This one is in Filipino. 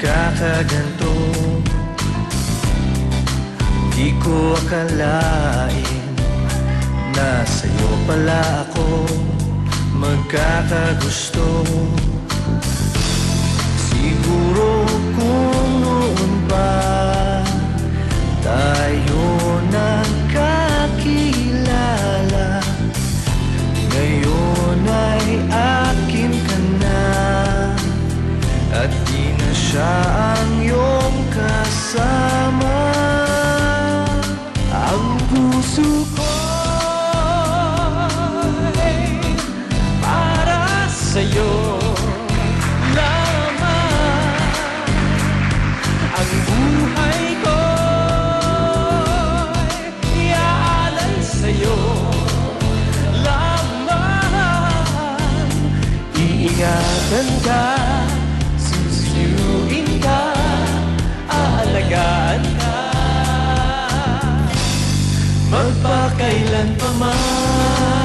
magkakaganto. Di ko akalain na sa'yo pala ako magkakagusto. Siguro kung noon pa tayo nagkakilala, ngayon ay akin ka na, at di na siya ang iyong kasama. Ang puso ko'y para sa'yo lamang. Ang buhay ko'y iaalay sa'yo lamang. Iingatan ka, susuyuin ka, aalagaan ka, magpakailan pa man.